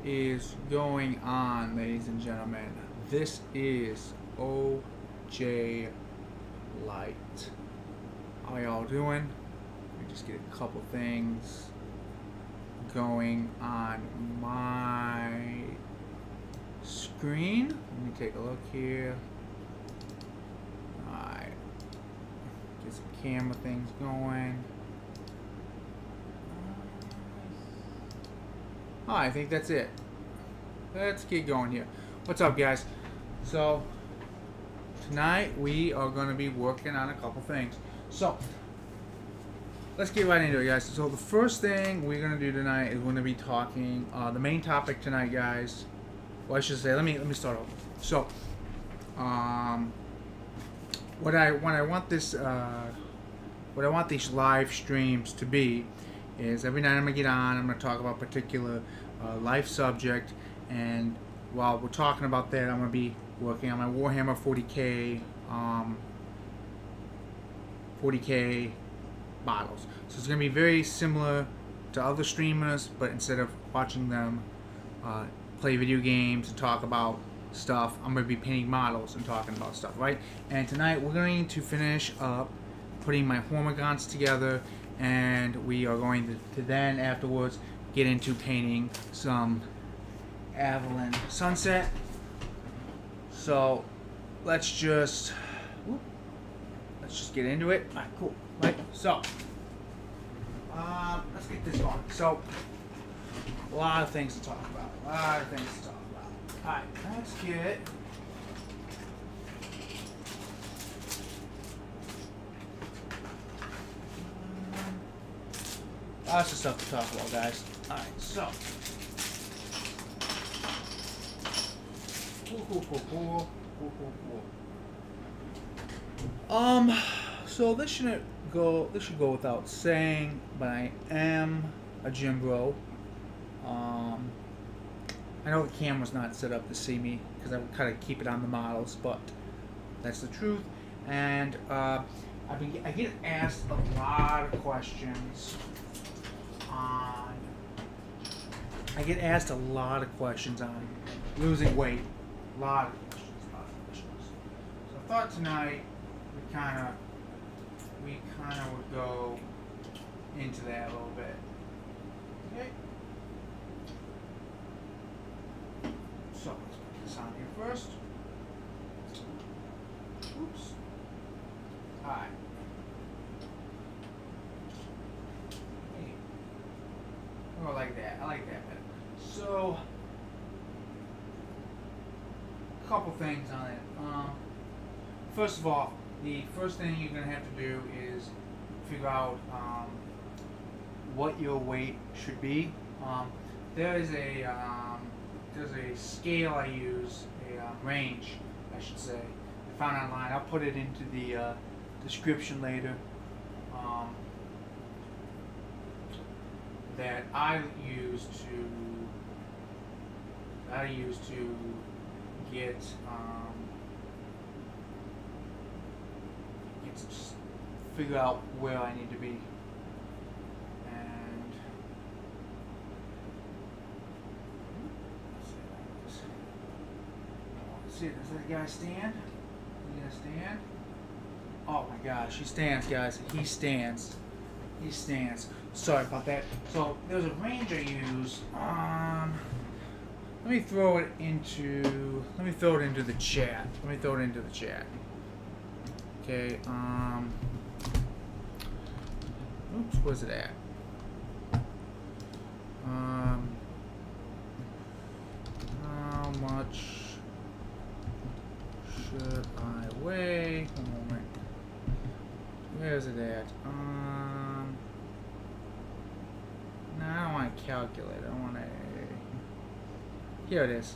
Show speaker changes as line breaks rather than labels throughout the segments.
is going on, ladies and gentlemen? This is OJ Light. How y'all doing? Let me just get a couple things going on my screen. Let me take a look here. Alright. Get some camera things going. Oh, I think that's it. Let's get going here. What's up, guys? So, tonight we are going to be working on a couple things. So, let's get right into it, guys. So, the first thing we're going to do tonight is we're going to be talking, the main topic tonight, guys. Well, I should say, let me start off. So, what I want these live streams to be is every night I'm going to get on, I'm going to talk about a particular life subject, and while we're talking about that, I'm going to be working on my Warhammer 40k models. So it's going to be very similar to other streamers, but instead of watching them play video games and talk about stuff, I'm going to be painting models and talking about stuff, right? And tonight we're going to finish up putting my Hormagaunts together, and we are going to then afterwards get into painting some Averland Sunset. So let's just get into it. Alright, cool. Right, so let's get this going. So a lot of things to talk about. Alright, let's get lots of stuff to talk about, guys. Alright, so so this should go without saying, but I am a gym bro. I know the camera's not set up to see me because I kind of keep it on the models, but that's the truth. And I get asked a lot of questions on losing weight. A lot of questions. So I thought tonight we kind of would go into that a little bit. Okay. So let's put this on here first. Oops. Alright. Oh, I like that better. So, a couple things on it. First of all, the first thing you're going to have to do is figure out what your weight should be. There's a scale I use, a range, I should say. I found online. I'll put it into the description later. That I use to get figure out where I need to be. And let's see, does that guy stand? Is he gonna stand? Oh my gosh, he stands, guys. He stands. Sorry about that. So there's a range I use. Let me throw it into the chat. Okay. Oops. Where's it at? How much should I weigh? One moment. Where's it at? No, I don't want to calculate. I want to. Here it is.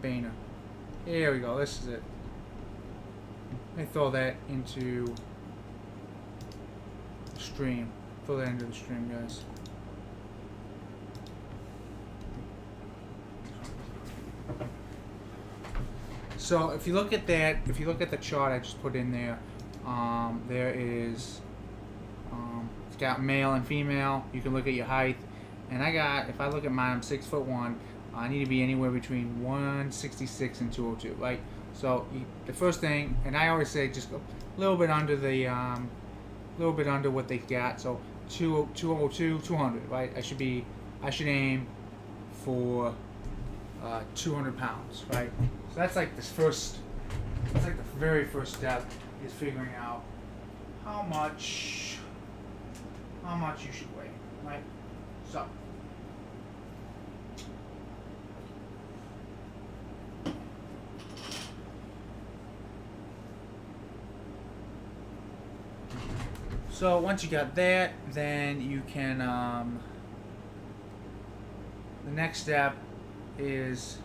Banner. Here we go. This is it. Let me throw that into the stream. Guys. So if you look at that, if you look at the chart I just put in there, there is, it's got male and female. You can look at your height, And I got, if I look at mine, I'm 6'1". I need to be anywhere between 166 and 202, right? So the first thing, and I always say just a little bit under the, little bit under what they got. So 202, 200, right? I should aim for 200 pounds, right? So that's like this first, that's like the very first step is figuring out how much you should weigh, right? So once you got that, then you can the next step is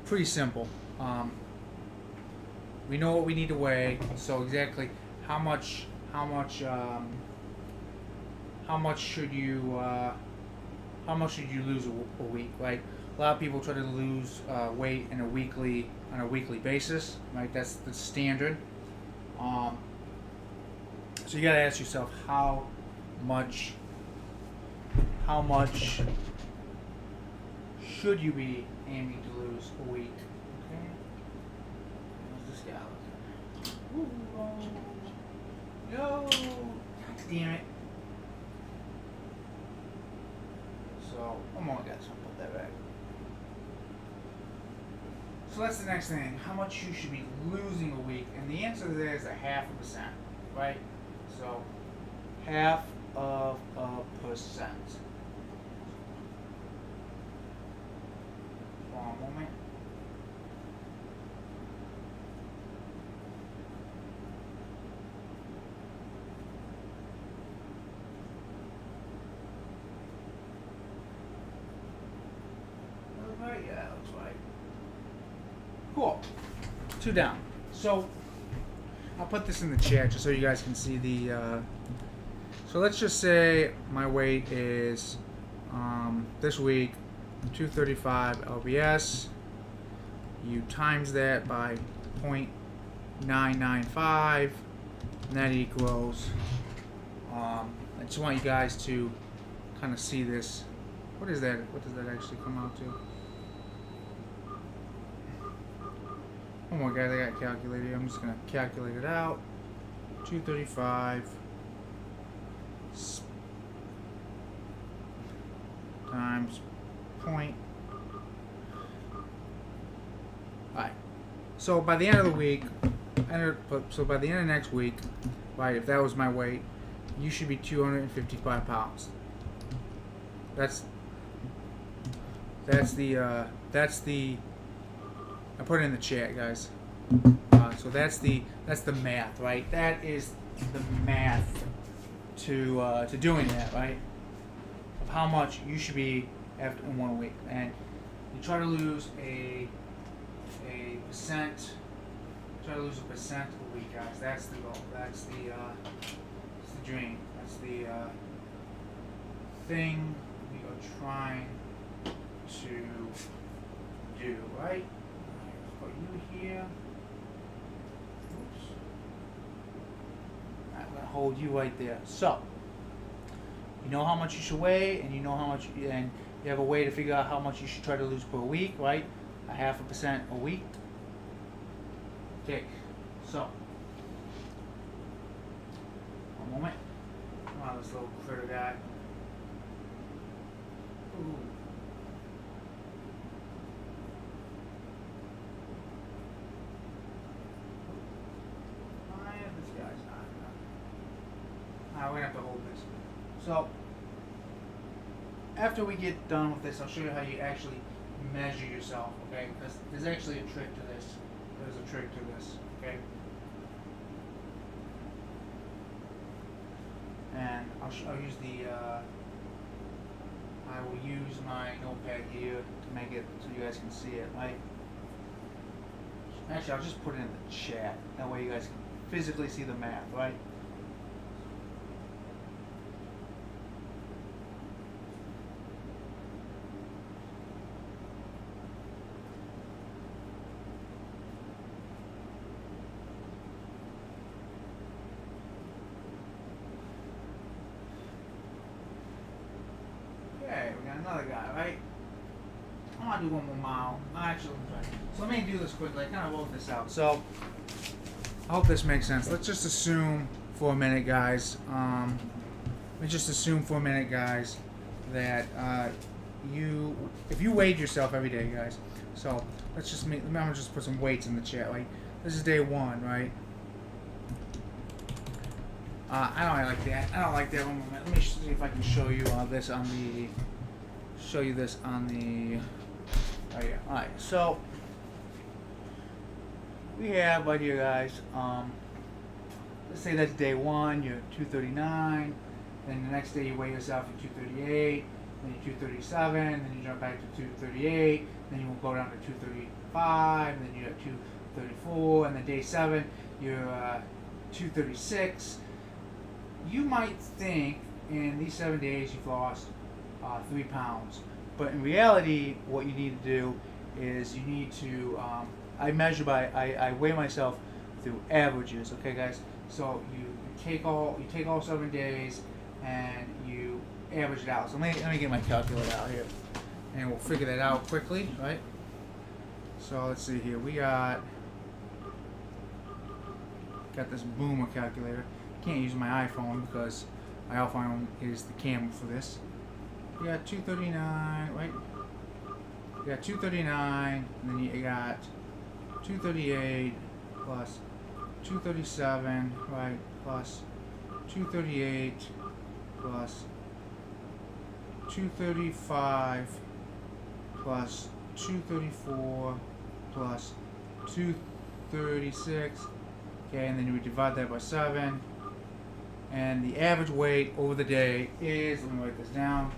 pretty simple. We know what we need to weigh, so exactly how much should you lose a week, right? A lot of people try to lose weight on a weekly basis, right? That's the standard. So you got to ask yourself how much should you be aiming to lose a week? Okay. How's this guy looking? No! God damn it. So, I'm gonna get some put that back. So that's the next thing. How much you should be losing a week? And the answer to that is 0.5%, right? So 0.5%. One moment. Right, yeah, that looks right. Cool. 2 down. So I'll put this in the chat just so you guys can see the. So let's just say my weight is this week 235 lbs. You times that by 0.995, and that equals. I just want you guys to kind of see this. What is that? What does that actually come out to? Oh my god, I got a calculator. I'm just going to calculate it out. 235 times point. Alright. So by the end of the week, so by the end of next week, right, if that was my weight, you should be 255 pounds. That's the I put it in the chat, guys. So that's the math, right? That is the math to doing that, right? Of how much you should be after in 1 week, and you try to lose a percent. Try to lose a percent a week, guys. That's the goal. That's the dream. That's the thing we are trying to do, right? Put you here. Oops. I'm gonna hold you right there. So you know how much you should weigh, and you know how much, and you have a way to figure out how much you should try to lose per week, right? 0.5% a week. Okay. So one moment. Come on, this little critter guy. Ooh. We're gonna have to hold this. So after we get done with this, I'll show you how you actually measure yourself. Okay, because there's actually a trick to this. There's a trick to this. Okay, and I'll use the. I will use my notepad here to make it so you guys can see it. Right. Actually, I'll just put it in the chat. That way, you guys can physically see the math. Right. want to do 1 more mile. Actually, so let me do this quickly. I kind of wrote this out. So I hope this makes sense. Let's just assume for a minute, guys. Let's just assume for a minute, guys, that if you weighed yourself every day, guys. So let's just I'm gonna just put some weights in the chat. Like this is day 1, right? I don't like that. I don't like that. 1 moment. Let me see if I can show you this on the. Show you this on the. Oh yeah. All right. So we have right here, guys. Let's say that's day 1. You're 239. Then the next day you weigh yourself at 238. Then you're 237. Then you jump back to 238. Then you will go down to 235. And then you're at 234. And then day 7 you're 236. You might think in these 7 days you've lost 3 pounds, but in reality, what you need to do is you need to. I weigh myself through averages. Okay, guys. So you take all 7 days and you average it out. So let me get my calculator out here, and we'll figure that out quickly, right? So let's see here. We got this Boomer calculator. Can't use my iPhone because my iPhone is the camera for this. You got 239, right? You got 239, and then you got 238 plus 237, right? Plus 238 plus 235 plus 234 plus 236. Okay, and then you would divide that by 7. And the average weight over the day is, let me write this down.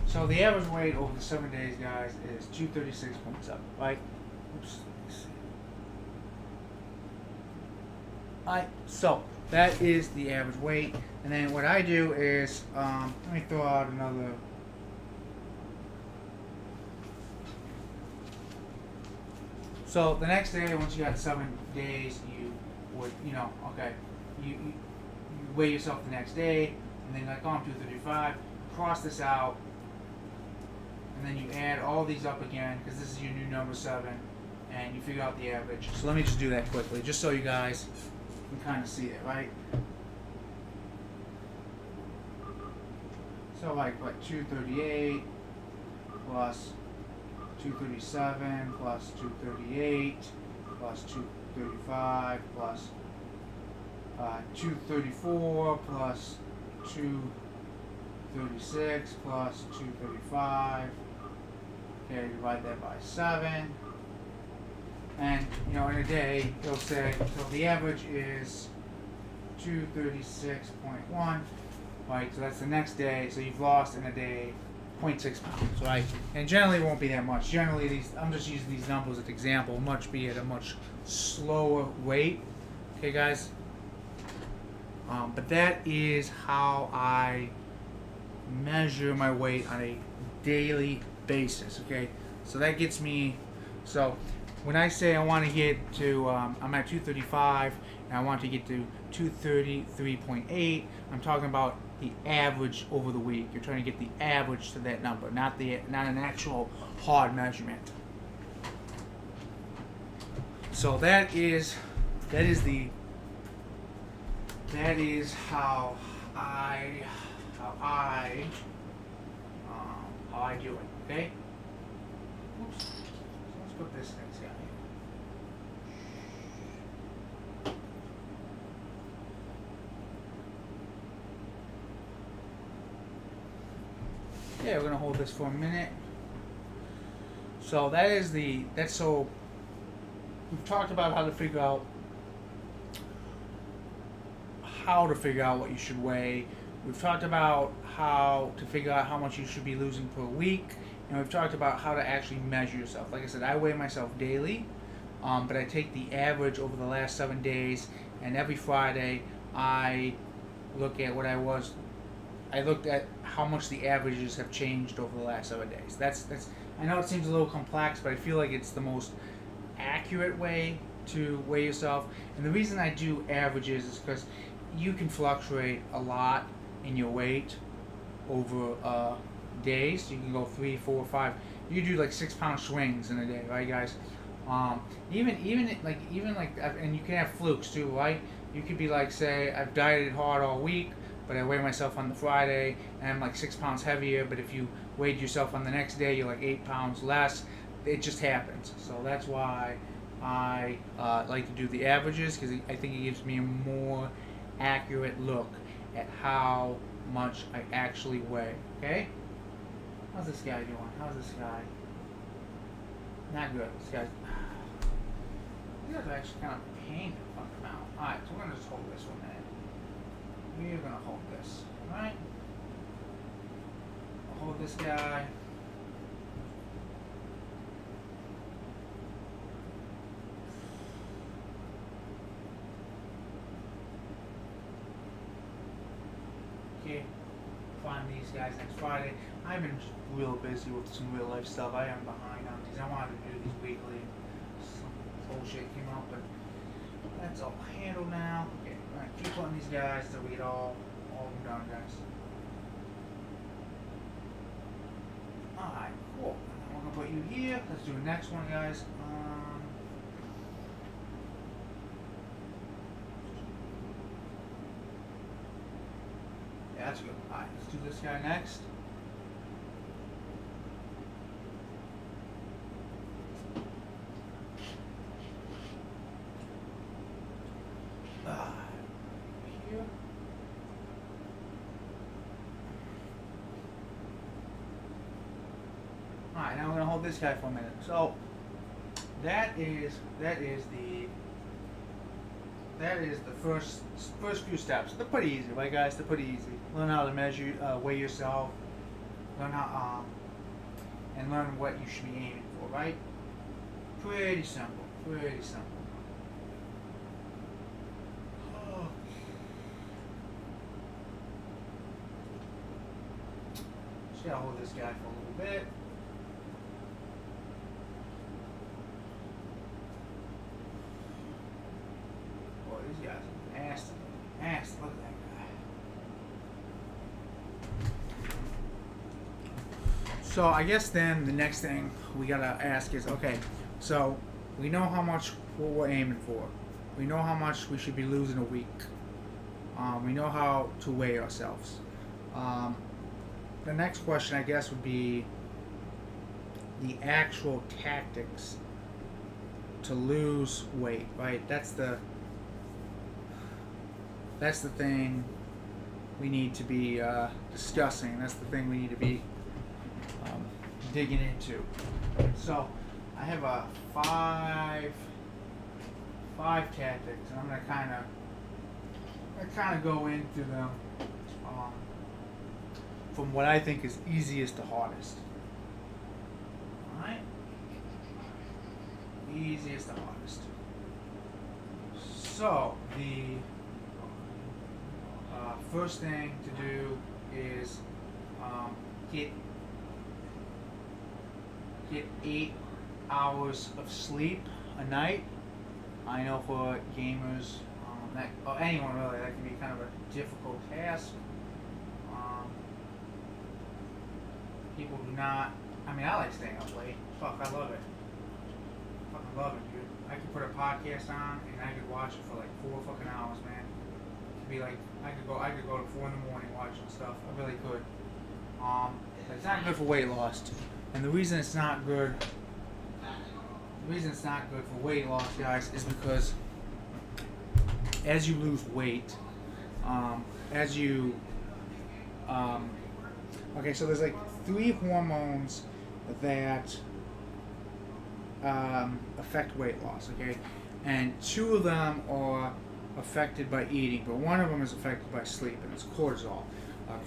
So the average weight over the 7 days, guys, is 236.7, right? Oops. Alright, so that is the average weight. And then what I do is, let me throw out another. So the next day, once you got 7 days, you would, okay, you weigh yourself the next day, and then like, I'm 235, cross this out, and then you add all these up again, because this is your new number 7, and you figure out the average. So let me just do that quickly, just so you guys can kind of see it, right? So like 238 plus 237 plus 238 plus 235 plus 234 plus 236 plus 235. Okay, divide that by 7. And, in a day, it'll say, so the average is 236.1, right? So that's the next day. So you've lost in a day 0.6 pounds, right? And generally it won't be that much. Generally, I'm just using these numbers as an example, be at a much slower rate. Okay, guys? But that is how I measure my weight on a daily basis, okay? So that gets me, so when I say I want to get to, I'm at 235, and I want to get to 233.8, I'm talking about the average over the week. You're trying to get the average to that number, not an actual hard measurement. So that is how I do it. Okay. Oops. So let's put this next guy here. Yeah, we're gonna hold this for a minute. So so we've talked about how to figure out what you should weigh. We've talked about how to figure out how much you should be losing per week, and we've talked about how to actually measure yourself. Like I said, I weigh myself daily, but I take the average over the last 7 days, and every Friday I look at I looked at how much the averages have changed over the last 7 days. That's. I know it seems a little complex, but I feel like it's the most accurate way to weigh yourself. And the reason I do averages is because you can fluctuate a lot in your weight over days. You can go 3, 4, 5. You do like 6-pound swings in a day, right, guys? Even like, and you can have flukes too, right? You could be like, say, I've dieted hard all week, but I weigh myself on the Friday and I'm like 6 pounds heavier. But if you weighed yourself on the next day, you're like 8 pounds less. It just happens. So that's why I like to do the averages, because I think it gives me a more accurate look at how much I actually weigh. Okay? How's this guy doing? How's this guy? Not good. This guy's. You guys are actually kind of a pain to fucking out. Alright, so we're gonna just hold this for a minute. We're gonna hold this. Alright? I'll hold this guy. Okay. Find these guys next Friday. I've been real busy with some real life stuff. I am behind on these. I wanted to do these weekly. Some bullshit came out, but that's all handled now. Okay, alright, keep on these guys till we get all of them done, guys. Alright, cool. We're gonna put you here. Let's do the next one, guys. Yeah, that's good. Alright, let's do this guy next. Here. Alright, now we're gonna hold this guy for a minute. So that is the first few steps. They're pretty easy, right, guys? They're pretty easy. Learn how to measure, weigh yourself. Learn how and learn what you should be aiming for, right? Pretty simple. Pretty simple. Just gotta hold this guy for a little bit. Boy, these guys are nasty. Nasty. Look at that guy. So I guess then the next thing we gotta ask is, okay, so we know how much what we're aiming for. We know how much we should be losing a week. We know how to weigh ourselves. The next question, I guess, would be the actual tactics to lose weight, right? That's the thing we need to be discussing. That's the thing we need to be digging into. So I have a five tactics, and I'm gonna kind of go into them from what I think is easiest to hardest. Alright? Easiest to hardest. So, the first thing to do is get 8 hours of sleep a night. I know for gamers, or anyone really, that can be kind of a difficult task. People do not. I mean, I like staying up late. Fuck, I love it. Fucking love it, dude. I could put a podcast on and I could watch it for like 4 fucking hours, man. It'd be like I could go to 4 in the morning watching stuff. I really could. But it's not good for weight loss. And the reason it's not good. The reason it's not good for weight loss, guys, is because as you lose weight, okay, so there's like 3 hormones that affect weight loss, okay? And 2 of them are affected by eating, but one of them is affected by sleep, and it's cortisol.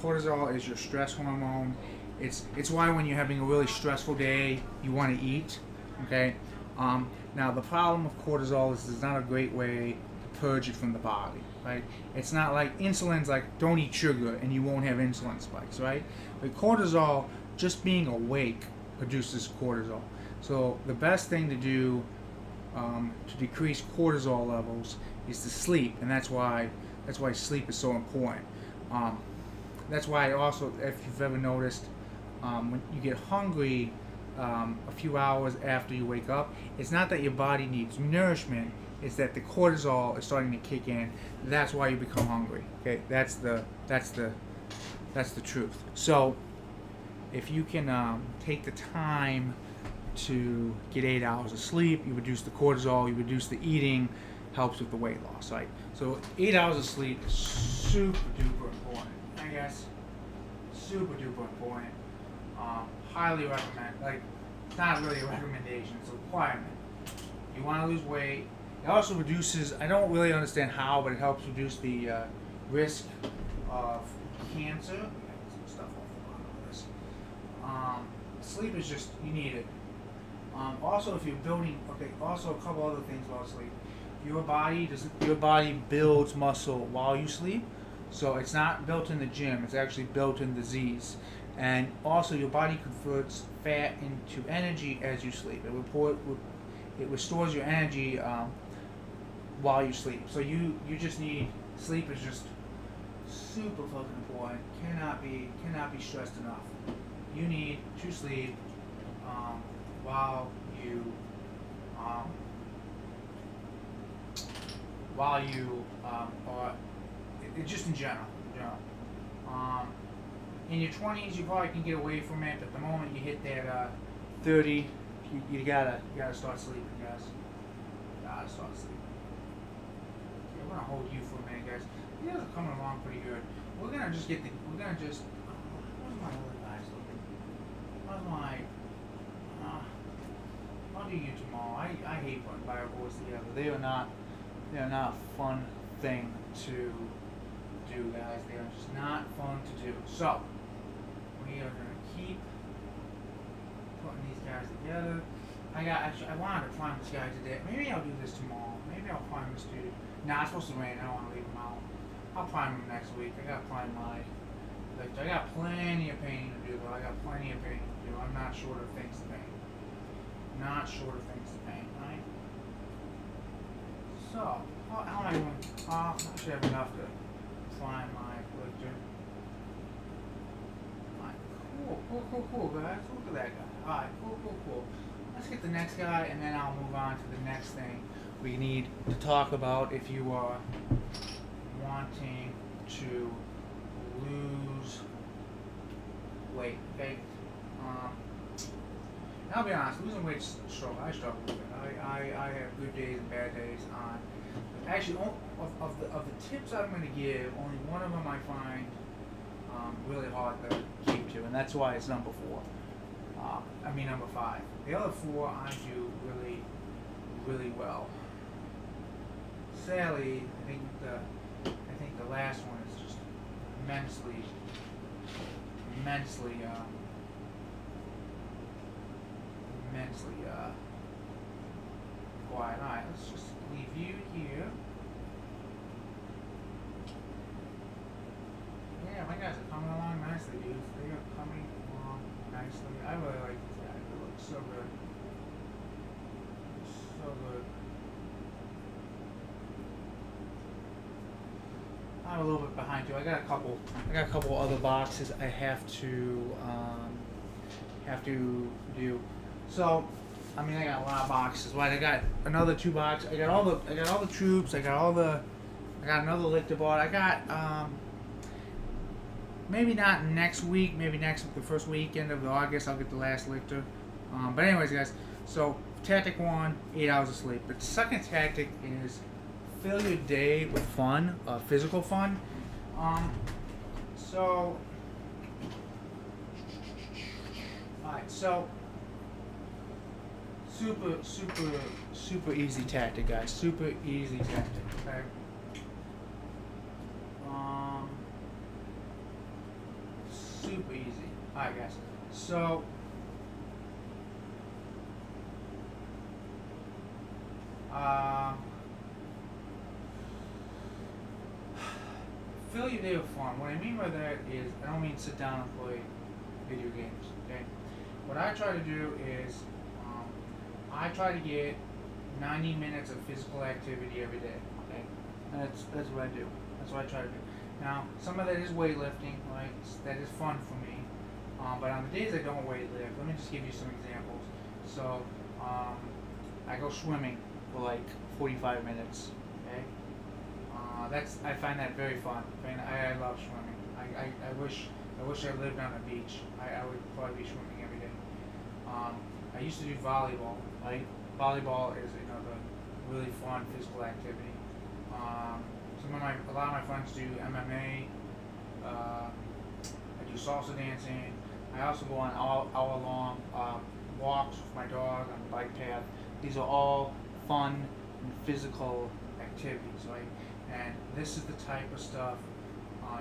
Cortisol is your stress hormone. It's why when you're having a really stressful day, you want to eat, okay? Now, the problem with cortisol is there's not a great way to purge it from the body, right? It's not like insulin's like, don't eat sugar and you won't have insulin spikes, right? But cortisol, just being awake, produces cortisol. So the best thing to do to decrease cortisol levels is to sleep, and that's why sleep is so important. That's why also, if you've ever noticed, when you get hungry a few hours after you wake up, it's not that your body needs nourishment, it's that the cortisol is starting to kick in. That's why you become hungry. Okay, that's the truth. So if you can take the time to get 8 hours of sleep, you reduce the cortisol, you reduce the eating, helps with the weight loss, right? So 8 hours of sleep is super duper important, I guess. Super duper important. Highly recommend. Like, it's not really a recommendation, it's a requirement. You want to lose weight. It also reduces, I don't really understand how, but it helps reduce the risk of cancer. Some stuff off the bottom of this. Sleep is just, you need it. Also, if you're building, also a couple other things about sleep. Your body builds muscle while you sleep, so it's not built in the gym, it's actually built in the Z's. And also, your body converts fat into energy as you sleep. It restores your energy while you sleep. So you just need, sleep is just super fucking important. Cannot be stressed enough. You need to sleep while you are just in general. In your 20s, you probably can get away from it, but the moment you hit that 30, you gotta start sleeping, guys. Gotta start sleeping. Okay, we're gonna hold you for a minute, guys. You guys are coming along pretty good. Where's my other guys looking? I'll do you tomorrow. I hate putting Biovores together. They are not a fun thing to do, guys. They are just not fun to do. So we are gonna keep putting these guys together. I wanted to prime this guy today. Maybe I'll do this tomorrow. Maybe I'll prime this dude. Nah, it's supposed to rain. I don't want to leave him out. I'll prime him next week. I got to prime my Lictor. I got plenty of painting to do, though. I'm not short of things to paint. Right? So, how am I doing? I should have enough to prime my Lictor. Alright, cool, guys. Look at that guy. Alright, cool. Let's get the next guy, and then I'll move on to the next thing we need to talk about if you are wanting to lose weight, okay? I'll be honest, losing weight I struggle with it. I have good days and bad days on. Actually, of the tips I'm going to give, only one of them I find really hard to keep to, and that's why it's number 5. The other 4 I do really well. Sadly, I think the last one is just immensely quiet. Alright, let's just leave you here. Yeah, my guys are coming along nicely, dudes. They are coming along nicely. I really like these guys. They look so good. So good. I'm a little bit behind you. I got a couple other boxes I have to do. So, I got a lot of boxes. Right, I got another 2 boxes. I got all the troops. I got another Lictor bot. I got maybe not next week. Maybe the first weekend of August. I'll get the last Lictor. But anyways, guys. So tactic 1, 8 hours of sleep. The second tactic is fill your day with fun, physical fun. Alright, so super easy tactic, guys. Super easy tactic, okay? Super easy. Alright, guys. So fill your day with fun. What I mean by that is, I don't mean sit down and play video games, okay? What I try to do is, I try to get 90 minutes of physical activity every day. Okay, that's what I do. That's what I try to do. Now, some of that is weightlifting, right? That is fun for me. But on the days I don't weightlift, let me just give you some examples. So, I go swimming for like 45 minutes. Okay, I find that very fun. I love swimming. I wish I lived on a beach. I would probably be swimming every day. I used to do volleyball. Right? Volleyball is another really fun physical activity. A lot of my friends do MMA. I do salsa dancing. I also go on hour-long walks with my dog on the bike path. These are all fun and physical activities, right? And this is the type of stuff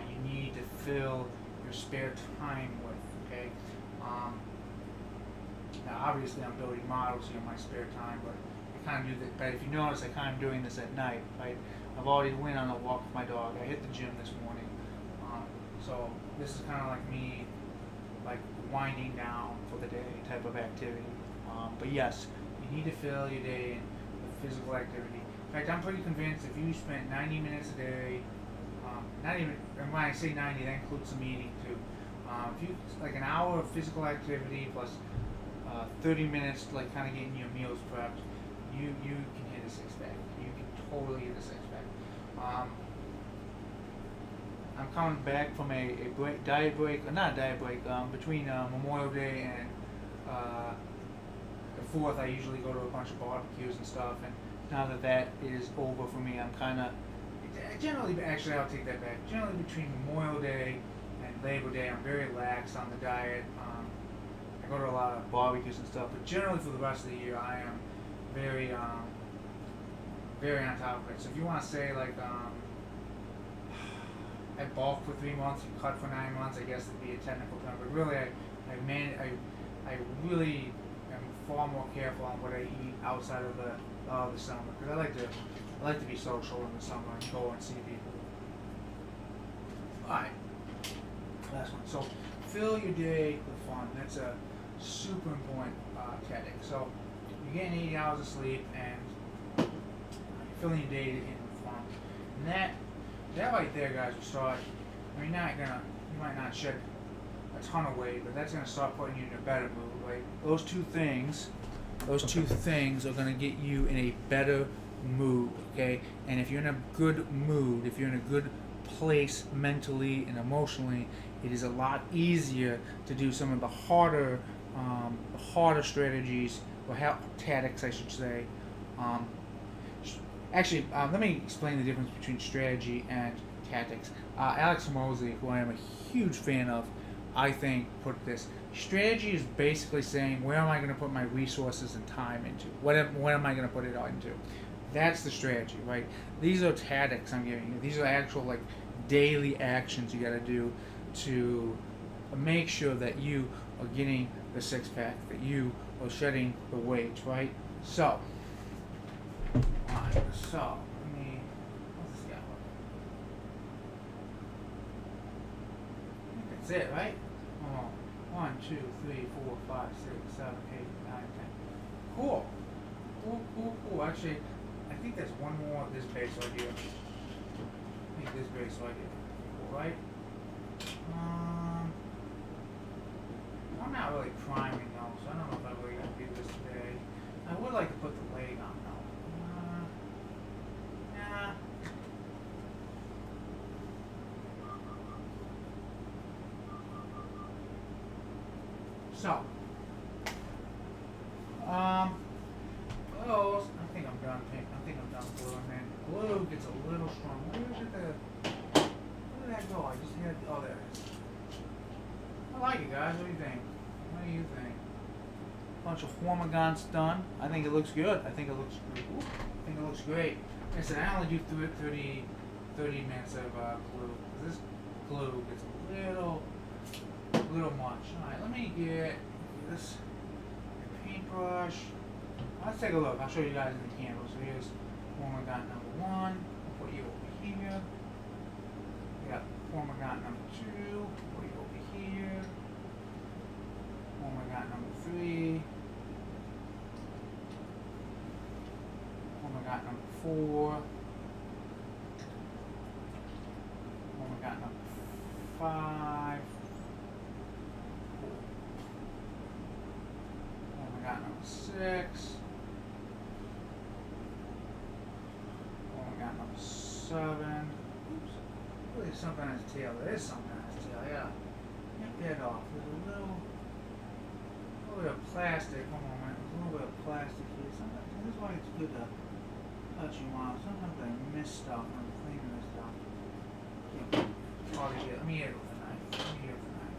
you need to fill your spare time with, okay? Now, obviously, I'm building models here in my spare time, but I kind of do that. But if you notice, I kind of doing this at night, right? I've already went on a walk with my dog. I hit the gym this morning, so this is kind of like me, like winding down for the day type of activity. But yes, you need to fill your day in with physical activity. In fact, I'm pretty convinced if you spent 90 minutes a day, not even, and when I say 90, that includes some eating too. If you like an hour of physical activity plus 30 minutes, like kind of getting your meals prepped, you can hit a six-pack. You can totally hit a six-pack. I'm coming back from a diet break, or not a diet break, between Memorial Day and the 4th. I usually go to a bunch of barbecues and stuff, and now that is over for me, I'm kind of, generally, actually I'll take that back, generally between Memorial Day and Labor Day, I'm very lax on the diet. I go to a lot of barbecues and stuff, but generally for the rest of the year, I am very, very on top of it. So if you want to say like, I bulk for 3 months, you cut for 9 months, I guess it'd be a technical term, but really I really am far more careful on what I eat outside of the summer, because I like to be social in the summer and go and see people. Alright, last one. So fill your day with fun. That's a super important tactic. So you're getting 80 hours of sleep and you're filling your day in with fun. And that right there, guys, will start. I mean, you might not shed a ton of weight, but that's gonna start putting you in a better mood. Right? Those two things are gonna get you in a better mood. Okay, and if you're in a good mood, if you're in a good place mentally and emotionally, it is a lot easier to do some of the harder strategies, or tactics, I should say. Actually, let me explain the difference between strategy and tactics. Alex Mosley, who I am a huge fan of, I think put this: strategy is basically saying, where am I going to put my resources and time into? What am I going to put it into? That's the strategy, right? These are tactics I'm giving you. These are actual like daily actions you got to do to make sure that you are getting the six-pack, that you are shedding the weight, right? So, let me, what's this guy look? I think that's it, right? 1, 2, 3, 4, 5, 6, 7, 8, 9, 10. Cool. Actually, I think there's one more of this base right here. I think this base right here. Cool, right? I'm not really priming though, so I don't know if I'm really going to do this today. I would like to put the leg on though. Nah. So, close. I think I'm done gluing, man. Glue gets a little strong. Where did that go? I just had, oh, there it is. I like it, guys. What do you think? Bunch of Hormagaunts done. I think it looks good. I think it looks great. Like I said, I only do 30 minutes of glue. This glue gets a little much. Alright, let me get this paintbrush. Let's take a look. I'll show you guys in the camera. So here's Hormagaunt number 1. I'll put you over here. We got Hormagaunt number 2. Put you over here. Hormagaunt number 3. got number 4. Hormagaunts number 5. Hormagaunts number 6. Hormagaunts number 7. Oops. Oh, there's something on his tail. There is something on his tail. Yeah. Get that off. There's a little bit of plastic. Hold on, man. There's a little bit of plastic here. Sometimes, this is why it's good to touch you on. Sometimes I miss stuff when I'm cleaning this stuff. Let me hit it with a knife. Let me hit it with a knife.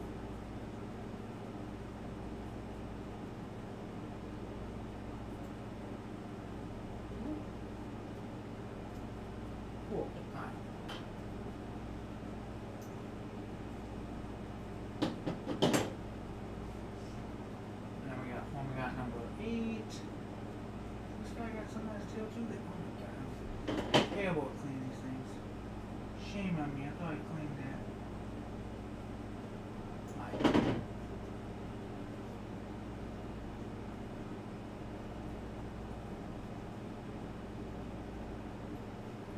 Cool. Alright. Then we got Hormagaunts number 8. This guy got some on his tail too. Oh my god. Terrible at cleaning these things. Shame on me. I thought I cleaned that.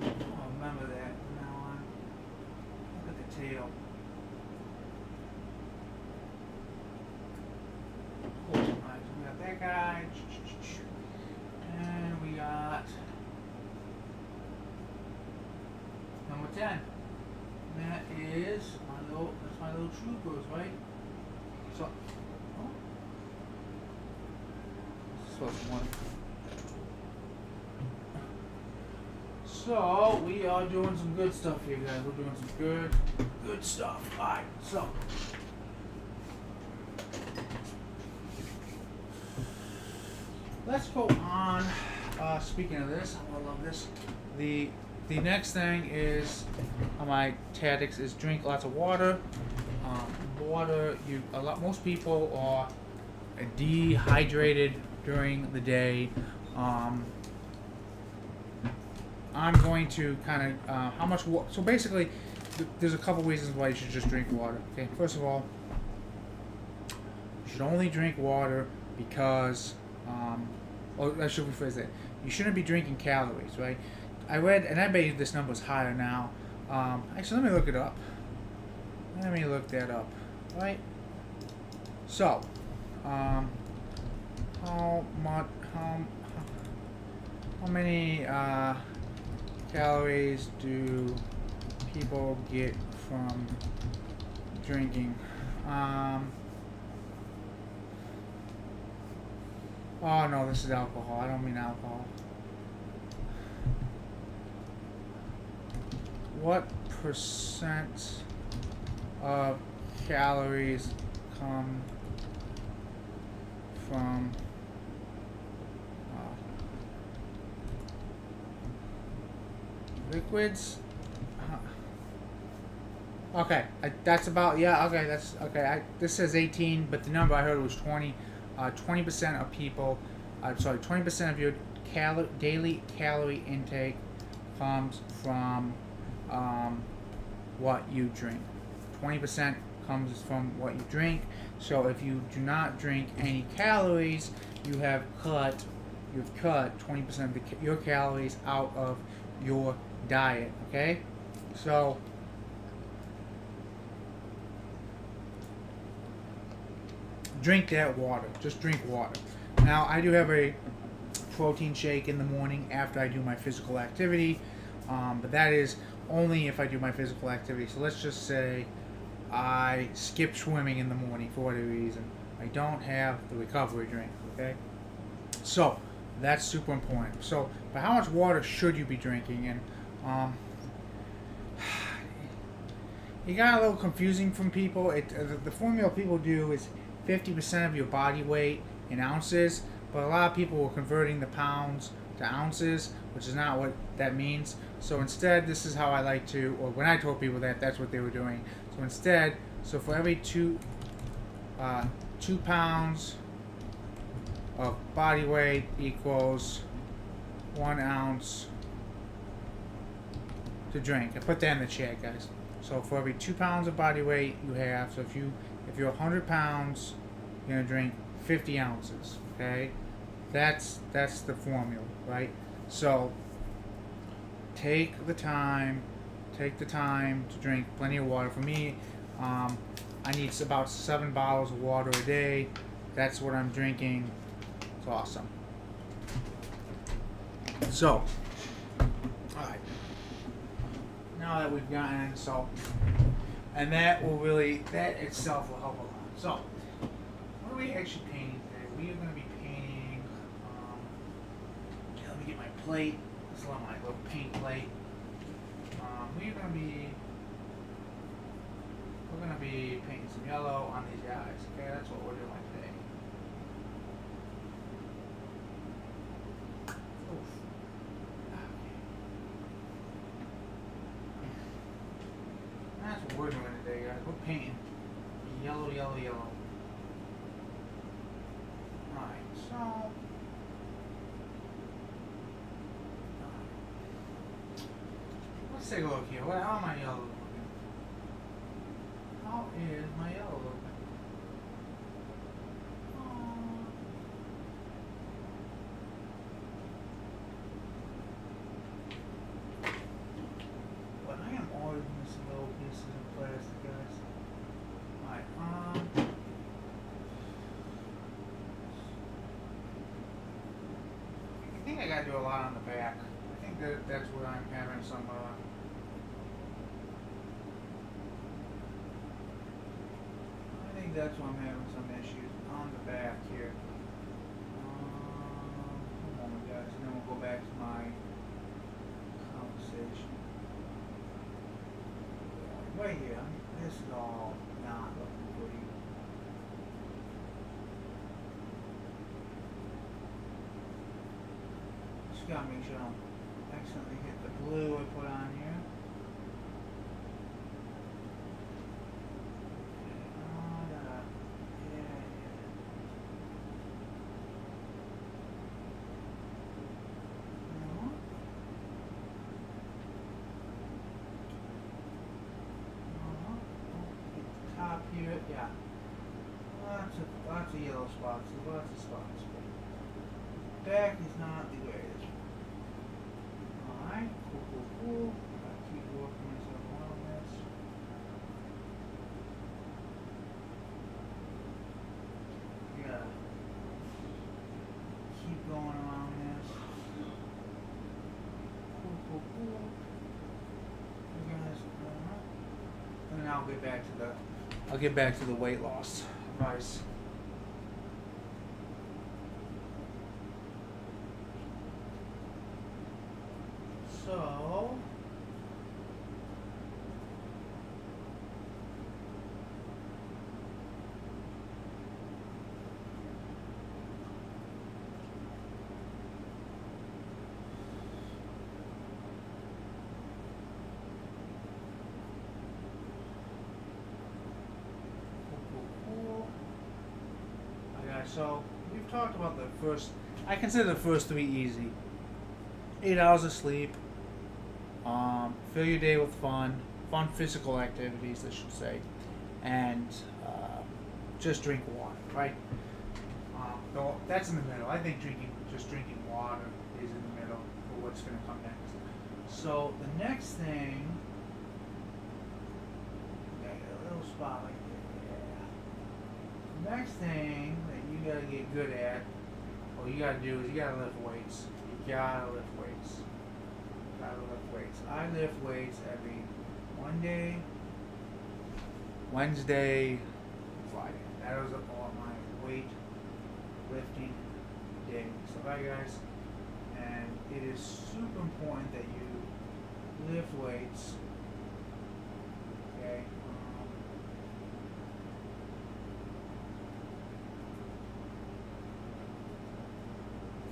I'll remember that from now on. Look at the tail. Cool. Alright, so we got that guy. And we got number 10. And that is that's my little troopers, right? So, oh. This is supposed to be one. So, we are doing some good stuff here, guys. We're doing some good stuff. Alright, so. Let's go on. Speaking of this, I love this. The next thing is my tactics is drink lots of water. Water. Most people are dehydrated during the day. I'm going to kind of how much water. So basically, there's a couple reasons why you should just drink water. Okay, first of all, you should only drink water because. I should rephrase that. You shouldn't be drinking calories, right? I read, and I bet this number is higher now. Actually, let me look it up. Let me look that up, right? So, how many calories do people get from drinking? Oh no, this is alcohol. I don't mean alcohol. What percent of calories come from liquids? Okay, that's about, yeah, okay, that's, okay, this says 18, but the number I heard was 20. 20% of people, 20% of your daily calorie intake comes from what you drink. 20% comes from what you drink. So if you do not drink any calories, you've cut 20% of your calories out of your diet. Okay, so. Drink that water. Just drink water. Now, I do have a protein shake in the morning after I do my physical activity, but that is only if I do my physical activity. So let's just say I skip swimming in the morning for whatever reason. I don't have the recovery drink, okay? So, that's super important. So, but how much water should you be drinking? And it got a little confusing from people. The formula people do is 50% of your body weight in ounces, but a lot of people were converting the pounds to ounces, which is not what that means. So instead, this is how I like to, or when I told people that, that's what they were doing. So instead, for every 2 pounds of body weight equals 1 ounce to drink. I put that in the chat, guys. So for every 2 pounds of body weight you have, so if you're 100 pounds, you're gonna drink 50 ounces. Okay, that's the formula, right? So take the time to drink plenty of water. For me, I need about 7 bottles of water a day. That's what I'm drinking. It's awesome. So, alright. Now that we've gotten and that itself will help a lot. So, what are we actually painting today? We are going to be painting, let me get my plate. This is my little paint plate. We're going to be painting some yellow on these guys. Okay, that's what we're doing today. Oof. Okay. That's what we're doing today, guys. We're painting yellow, yellow, yellow. Alright, so let's take a look here. How am I yellow looking? How is my yellow looking? But I am always missing little pieces of plastic, guys. Alright, I think I gotta do a lot on the back. I think that's where I'm having some, that's why I'm having some issues on the back here. One moment, guys, and then we'll go back to my conversation. Right here, this is all not looking pretty. Just gotta make sure I don't accidentally hit the blue I put on here. Here, yeah, lots of yellow spots, lots of spots. Back is not the greatest. Alright, cool. Gotta keep working myself on this. Yeah, keep going around this. Cool. You guys, and then I'll get back to the weight loss advice. So, so we've talked about the first. I consider the first 3 easy. 8 hours of sleep. Fill your day with fun physical activities, I should say, and just drink water, right? So that's in the middle. I think just drinking water is in the middle for what's going to come next. So the next thing, I got a little spot like that. Next thing that you gotta get good at, what you gotta do is you gotta lift weights. You gotta lift weights. I lift weights every Monday, Wednesday, Friday. That is all my weight lifting day. So bye guys. And it is super important that you lift weights. Okay.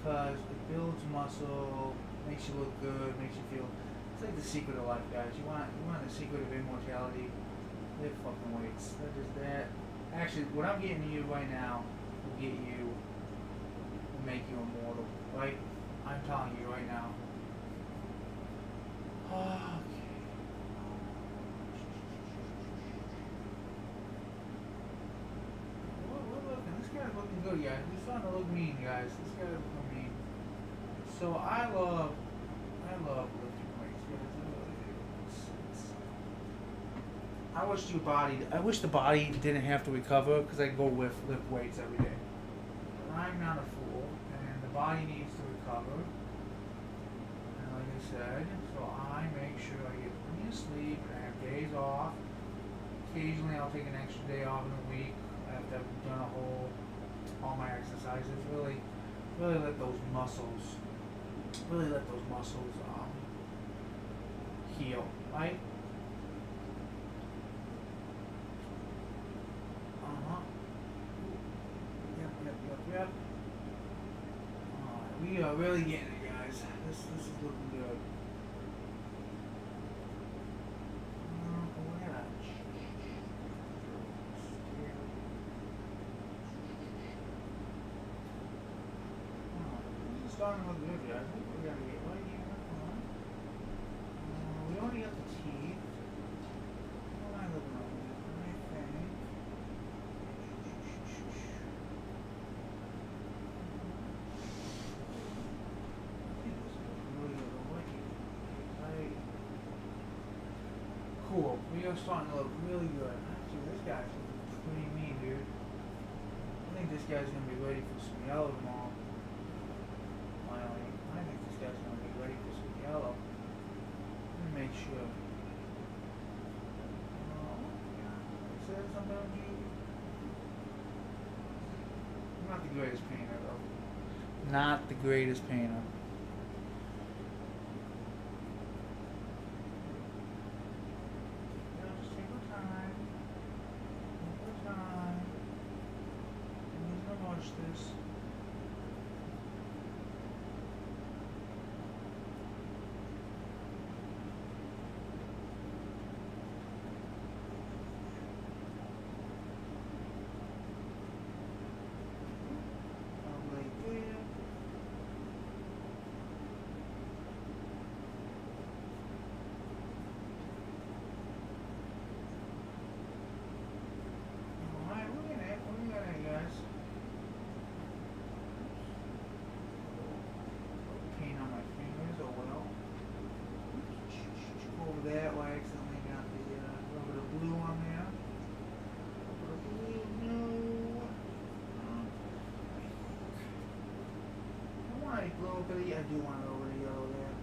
Because it builds muscle, makes you look good, makes you feel. It's like the secret of life, guys. You want the secret of immortality. Lift fucking weights. That is that. Actually, what I'm getting to you right now will make you immortal. Right? I'm telling you right now. Okay. We're looking. This guy's looking good, guys. He's starting to look mean, guys. This guy's looking mean. So I love lifting weights. I wish the body didn't have to recover because I go lift weights every day. But I'm not a fool, and the body needs to recover. And like I said, so I make sure I get plenty of sleep and I have days off. Occasionally I'll take an extra day off in a week after I've done all my exercises. Really let those muscles heal, right? Yep. We are really getting it, guys. This is looking good. Look at that. This is starting to look good, guys. We gotta get right here. We already got the teeth. What am I looking at? Cool. We are starting to look really good. Dude, this guy's looking pretty mean, dude. I think this guy's gonna be ready for some yellow tomorrow. Finally. I think this guy's gonna be ready for some yellow. Let me make sure. Is there something on you? I'm not the greatest painter, though. Not the greatest painter. This. That way, I accidentally got the little bit of blue on there. A little bit of blue, no. I want a little bit of, I do want a little bit of yellow there.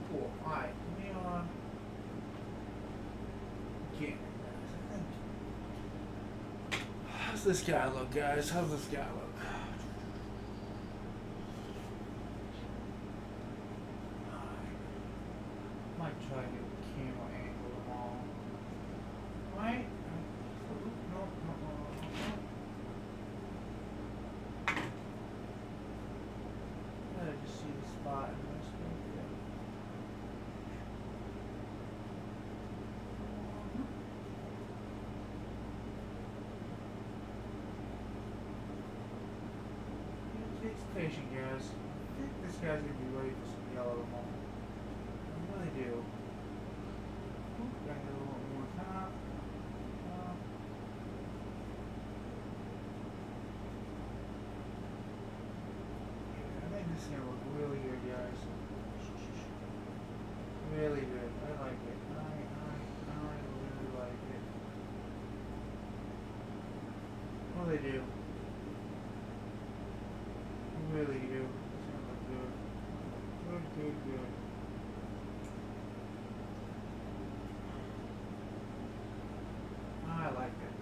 Cool. Alright, we are getting it, guys. How's this guy look, guys? How's this guy look? Might try to get a camera angle them all. Right? No. I just see the spot in this one. Patient, guys. I think this guy's gonna be ready for some yellow tomorrow. I really do. Gotta get a little more top. Yeah, I think this is gonna look really good, guys. Really good. I like it. I really like it. What do they do? Really do. It's gonna look good. Good. I like it.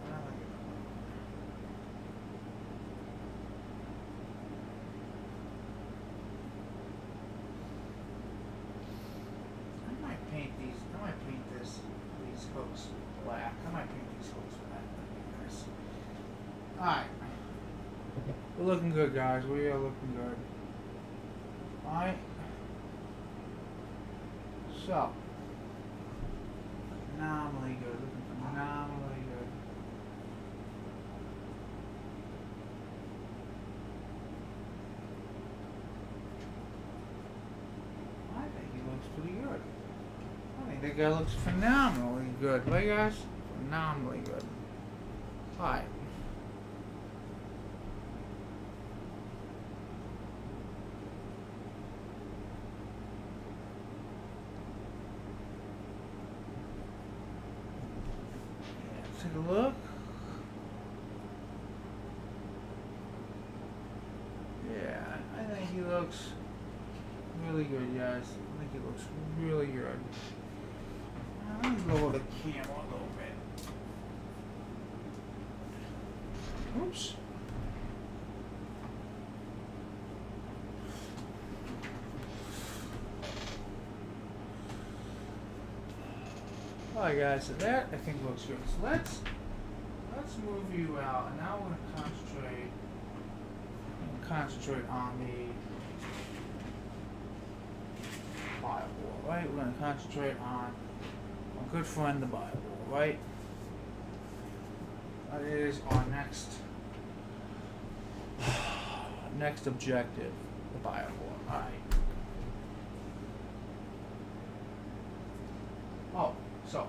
I might paint these hooks black. I might paint these hooks black. Alright. We're looking good, guys. We are looking good. Alright. So. Phenomenally good. Looking phenomenally good. That guy looks phenomenally good, right guys? Phenomenally good. Alright. Take a look. Yeah, I think he looks really good, guys. I think he looks really good. Let me lower the camera a little bit. Oops. Alright guys, so that I think looks good. So let's move you out, and now we're gonna concentrate on the Biovore, right? We're gonna concentrate on our good friend the Biovore, right? That is our next objective, the Biovore. Alright. Oh, so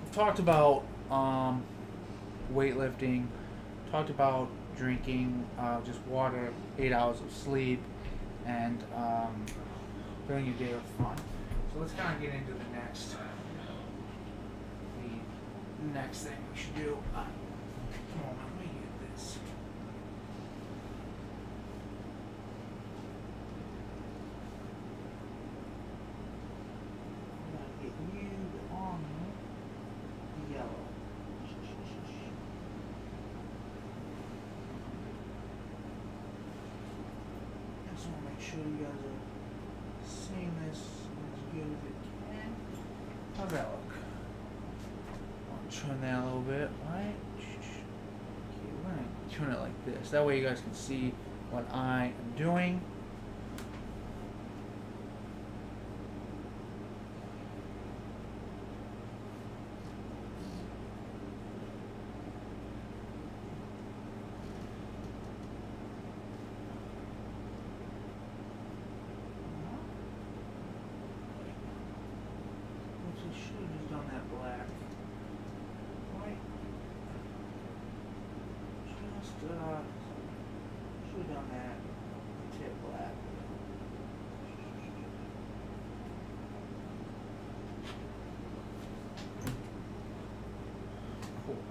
we've talked about weightlifting, talked about drinking just water, 8 hours of sleep, and filling your day with fun. So let's kind of get into the next thing we should do. Come on, let me get this. I'm gonna get you on the yellow. I just want to make sure you guys are seeing this as good as it can. How's that look? Turn that a little bit, right? Okay, we're gonna turn it like this. That way you guys can see what I am doing. I should have just done that black. Should have done that tip black. Cool.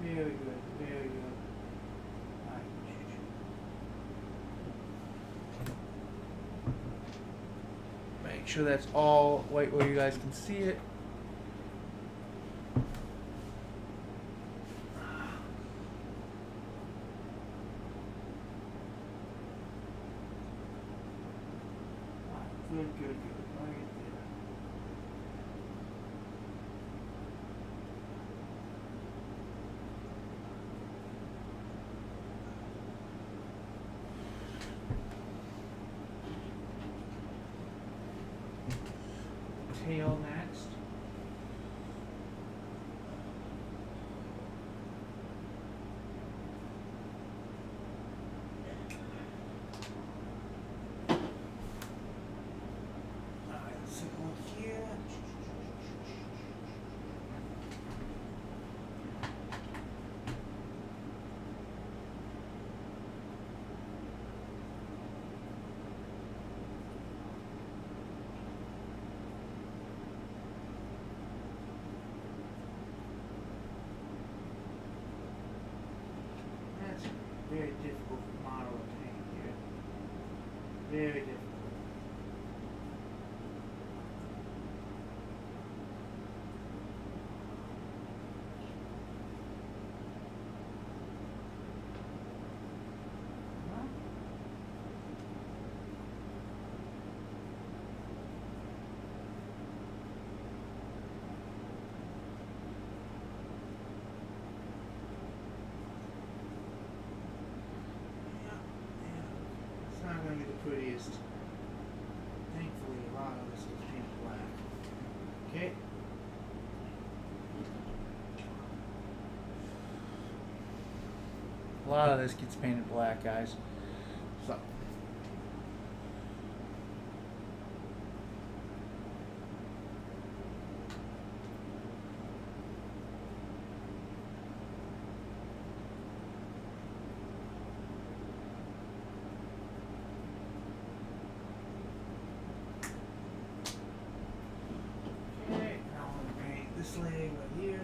Very good, very good. Make sure that's all white where you guys can see it. Good, good, good. Right there. Tail next. Alright, let's take a look here. Very difficult model to paint here. Very difficult. prettiest. Thankfully, a lot of this is painted black. Okay. A lot of this gets painted black, guys. So. This leg right here.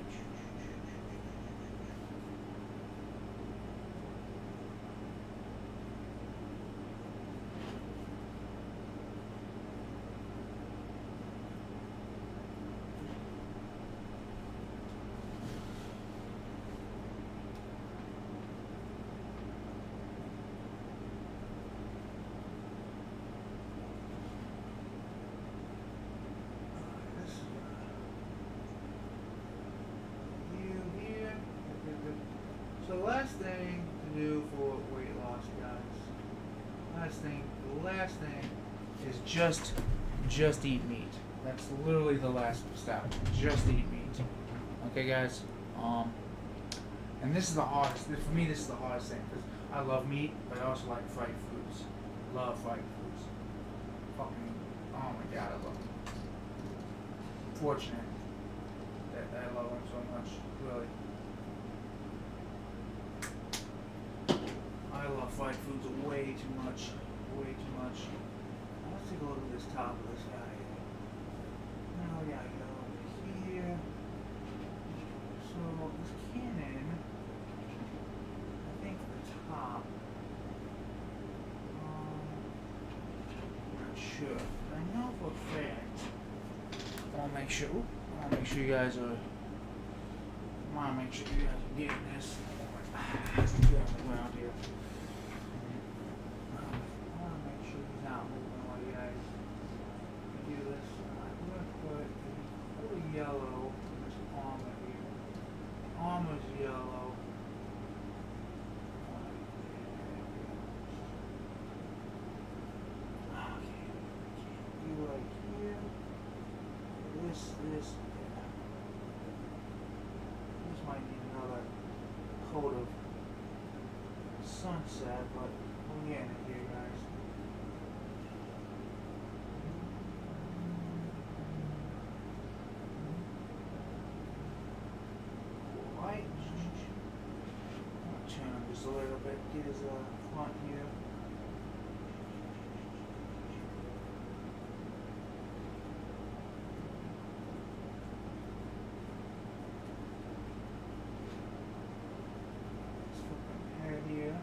So the last thing to do for weight loss, guys, the last thing is just eat meat. That's literally the last step. Just eat meat. Okay, guys? And this is the hardest, for me this is the hardest thing, because I love meat, but I also like fried foods. Love fried foods. Fucking, oh my god, I love them. Fortunate that I love them so much, really. I love fried foods way too much. Way too much. Let's take a look at this top of this guy. Now we gotta go over here. So this cannon, I think the top. I'm not sure. But I know for a fact. I wanna make sure. You guys are. I wanna make sure you guys are getting this. Get on the ground here. I want to make sure he's not moving while you guys do this. I'm going to put a little yellow in this armor here. Armor's yellow. Okay. Do right here. This might need another coat of sunset, but we're getting it here, guys. Right. I'll turn him just a little bit. Get his front here. Here.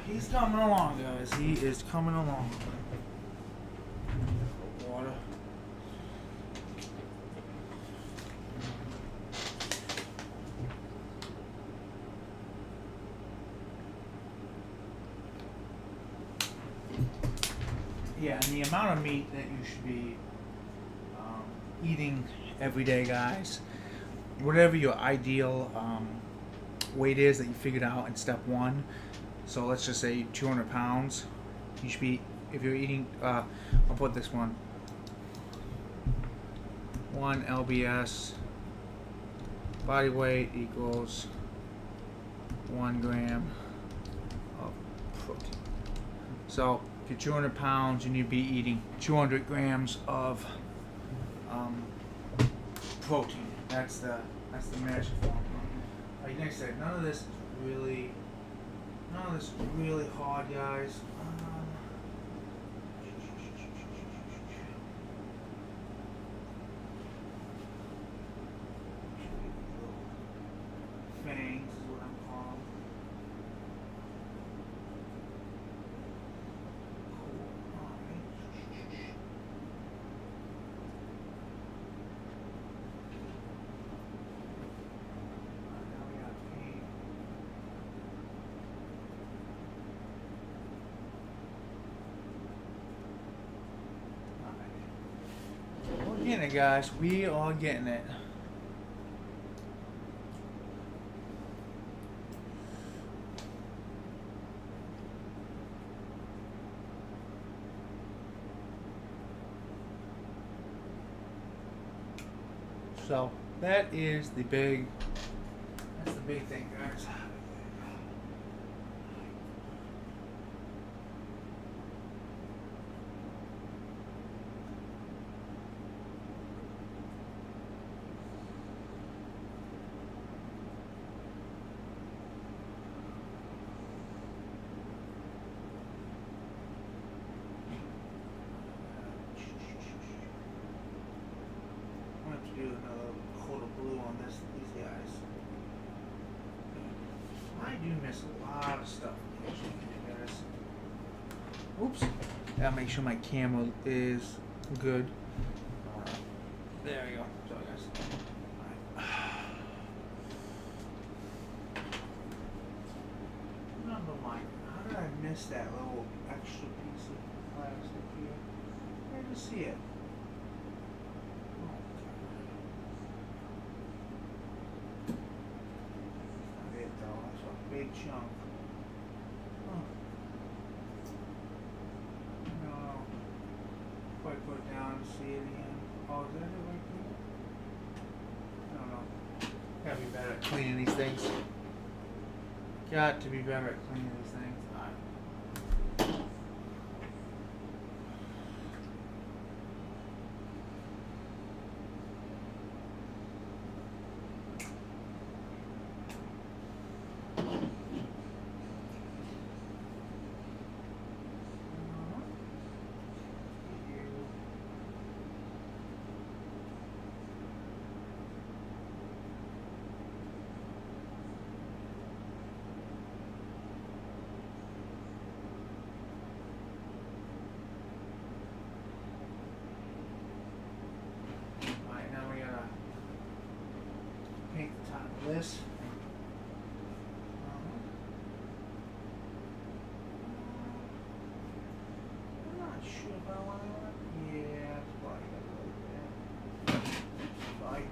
He's coming along, guys. He is coming along. Water. Yeah, and the amount of meat that you should be eating every day, guys. Whatever your ideal weight is that you figured out in step 1. So let's just say 200 pounds. You should be, if you're eating, I'll put this one. 1 lbs body weight equals 1 gram of protein. So if you're 200 pounds, you need to be eating 200 grams of protein. That's the magic formula. Like I said, none of this is really hard, guys. Fangs is what I'm calling. Cool. Alright. Now we got paint. getting it, guys. We are getting it. So that is the big. That's the big thing, guys. Do another coat of blue on these guys. I do miss a lot of stuff occasionally, guys. Oops. Gotta make sure my camera is good. There we go. Sorry, guys. Number one. How did I miss that little extra piece of plastic here? I didn't see it. Big chunk. Huh. No. If I put it down and see it again. Oh, is that it right there? I don't know. Gotta be better at cleaning these things. Got to be better at cleaning these things. Alright. This. I'm not sure if I want to. Yeah, it's probably a little bit. Like.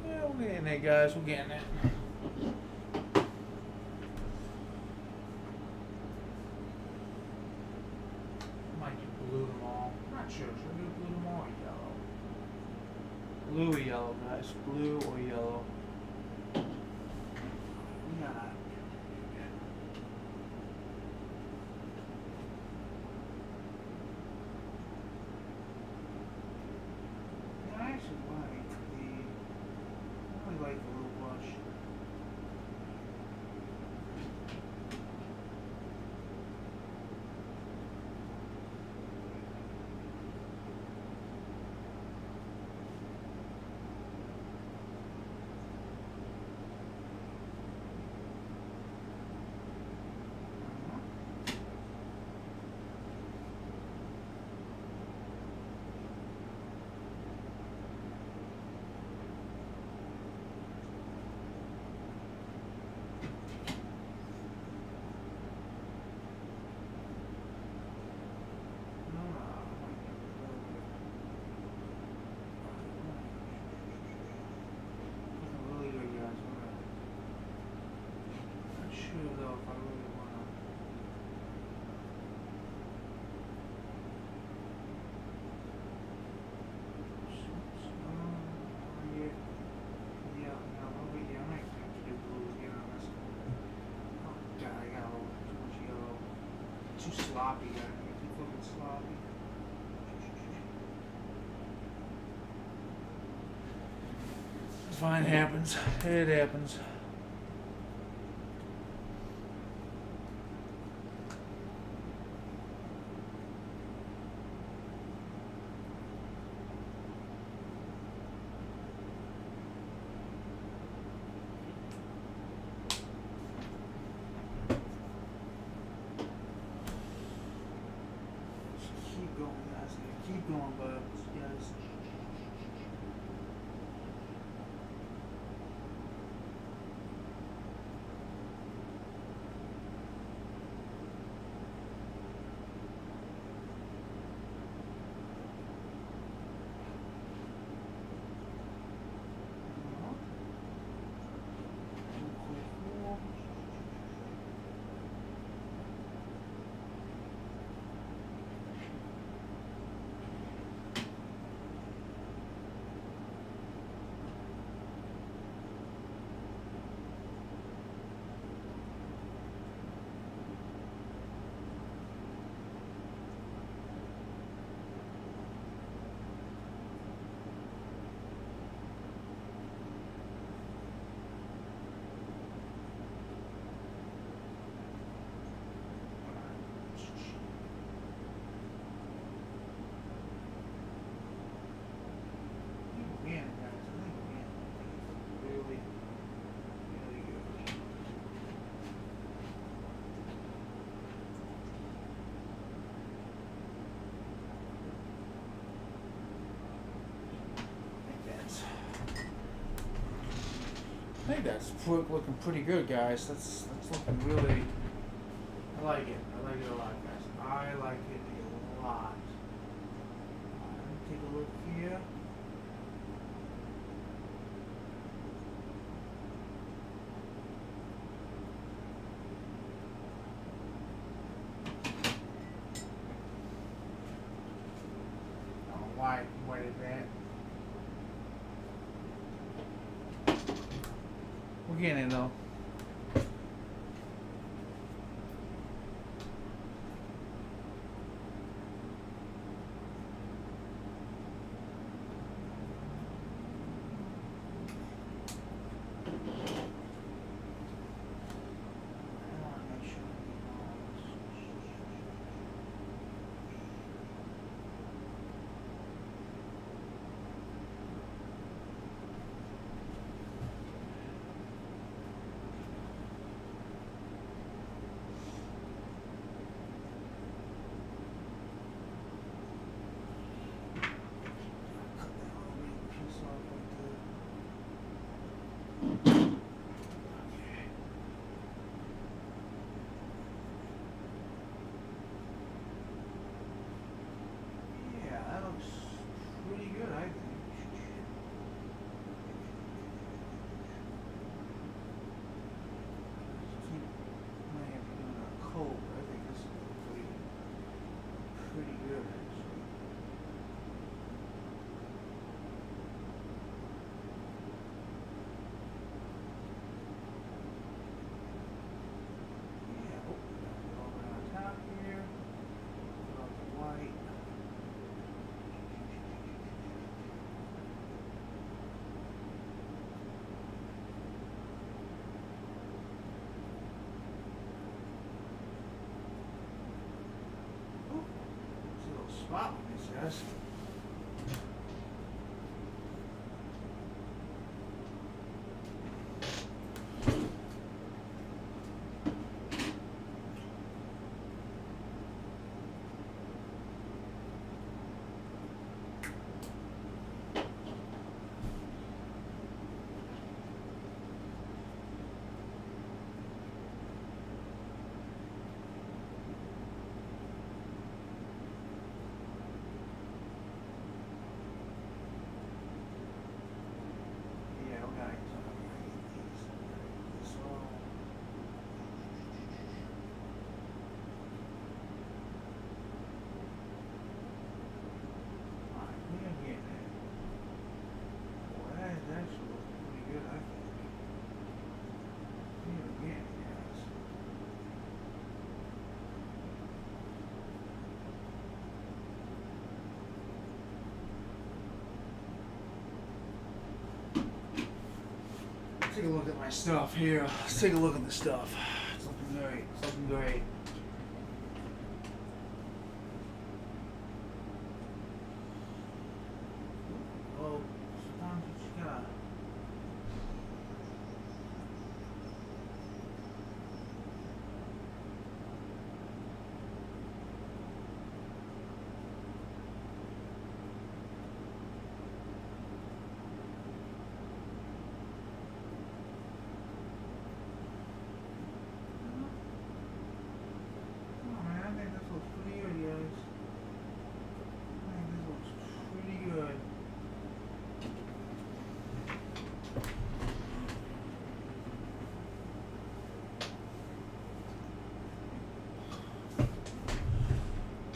Yeah, we're getting there, guys. We're getting there. Blue or yellow, guys. Blue or yellow. Yeah. I actually like I really like the little brush. Too sloppy, guys. Too fucking sloppy. It's fine, it happens. It happens. Keep going, bud. Yes. looking pretty good, guys. That's looking really. I like it. I like it a lot, guys. I like it a lot. Let me take a look here. I don't know why did that. We're getting it though. Spot on these guys. Take a look at my stuff here. Let's take a look at the stuff. It's looking great. It's looking great. Oh, sometimes you just gotta.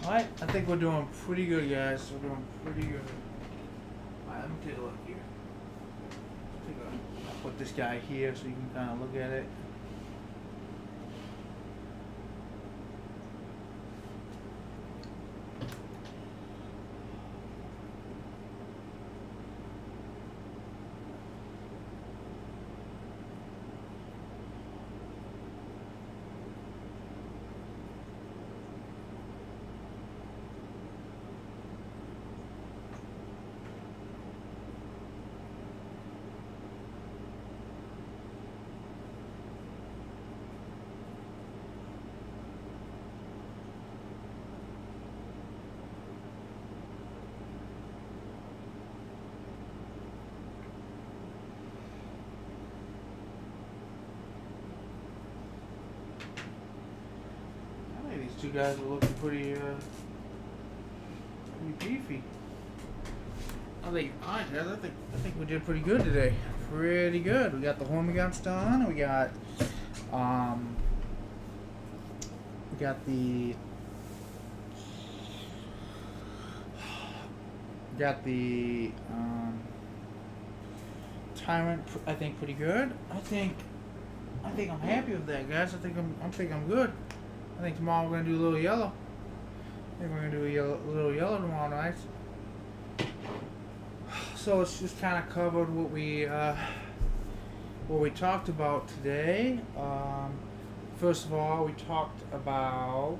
Alright, I think we're doing pretty good, guys. We're doing pretty good. Alright, let me take a look here. I'll put this guy here so you can kind of look at it. you guys are looking pretty beefy. Alright guys, I think we did pretty good today. Pretty good. We got the Hormagaunts done. We got the Tyrant, I think, pretty good. I think I'm happy with that, guys. I think I'm good. I think tomorrow we're gonna do a little yellow. I think we're gonna do a little yellow tomorrow night. So it's just kind of covered what we talked about today. First of all, we talked about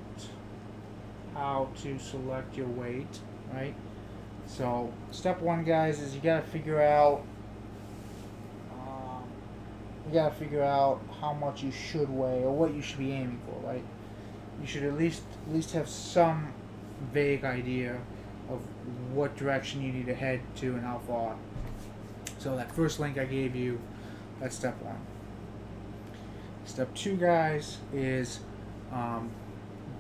how to select your weight, right? So step one, guys, is you gotta figure out how much you should weigh or what you should be aiming for, right? You should at least have some vague idea of what direction you need to head to and how far. So that first link I gave you, that's step one. Step two, guys, is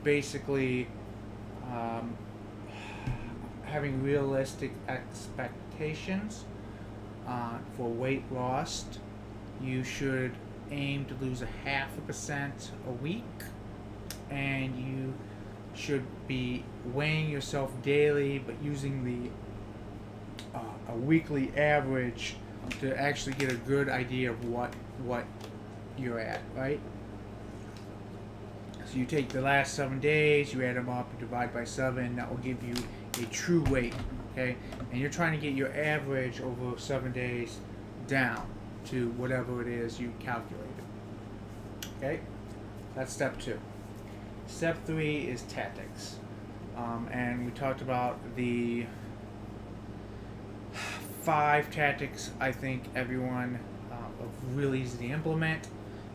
basically having realistic expectations for weight loss. You should aim to lose 0.5% a week, and you should be weighing yourself daily, but using the a weekly average to actually get a good idea of what you're at, right? So you take the last 7 days, you add them up, you divide by 7. That will give you a true weight, okay? And you're trying to get your average over 7 days down to whatever it is you calculated. Okay, that's step two. Step three is tactics, and we talked about the 5 tactics I think everyone are really easy to implement.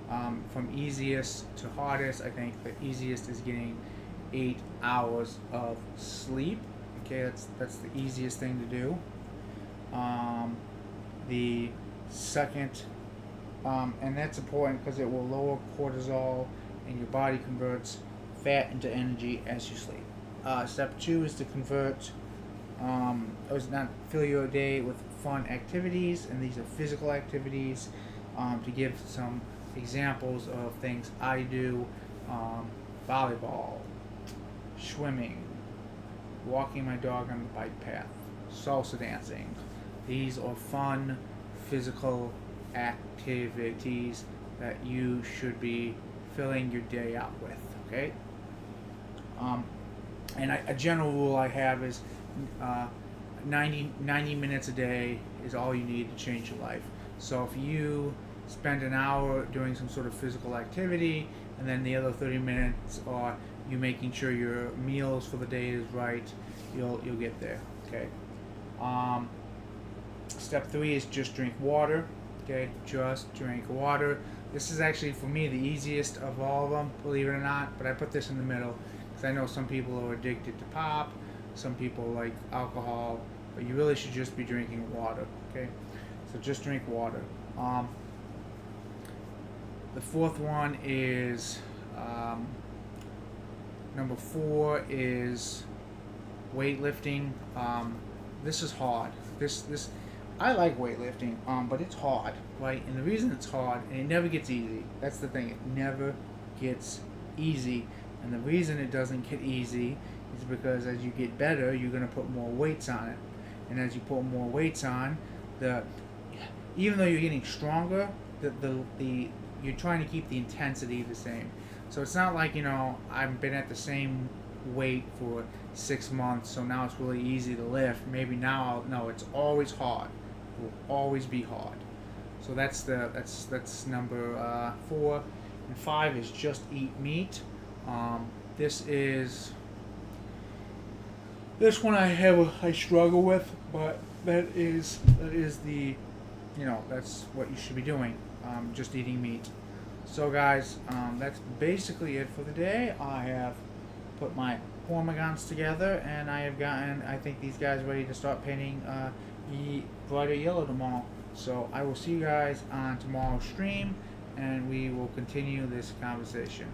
From easiest to hardest, I think the easiest is getting 8 hours of sleep. Okay, that's the easiest thing to do. The second, and that's important because it will lower cortisol and your body converts fat into energy as you sleep. Step two is to fill your day with fun activities, and these are physical activities. To give some examples of things I do: volleyball, swimming, walking my dog on the bike path, salsa dancing. These are fun physical activities that you should be filling your day out with, okay? And a general rule I have is 90 minutes a day is all you need to change your life. So if you spend an hour doing some sort of physical activity, and then the other 30 minutes are you making sure your meals for the day is right, you'll get there, okay? Step three is just drink water. Okay, just drink water. This is actually, for me, the easiest of all of them, believe it or not, but I put this in the middle because I know some people are addicted to pop, some people like alcohol, but you really should just be drinking water, okay? So just drink water. The fourth one is, number 4 is weightlifting. This is hard. I like weightlifting, but it's hard, right? And the reason it's hard, and it never gets easy. That's the thing. It never gets easy. And the reason it doesn't get easy is because as you get better, you're going to put more weights on it. And as you put more weights on, even though you're getting stronger, you're trying to keep the intensity the same. So it's not like, I've been at the same weight for 6 months, so now it's really easy to lift. Maybe now no, it's always hard. It will always be hard. So that's number 4. And 5 is just eat meat. This one I struggle with, but that is the that's what you should be doing. Just eating meat. So guys, that's basically it for the day. I have put my Hormagaunts together, and I have gotten, I think, these guys ready to start painting brighter yellow tomorrow. So I will see you guys on tomorrow's stream, and we will continue this conversation.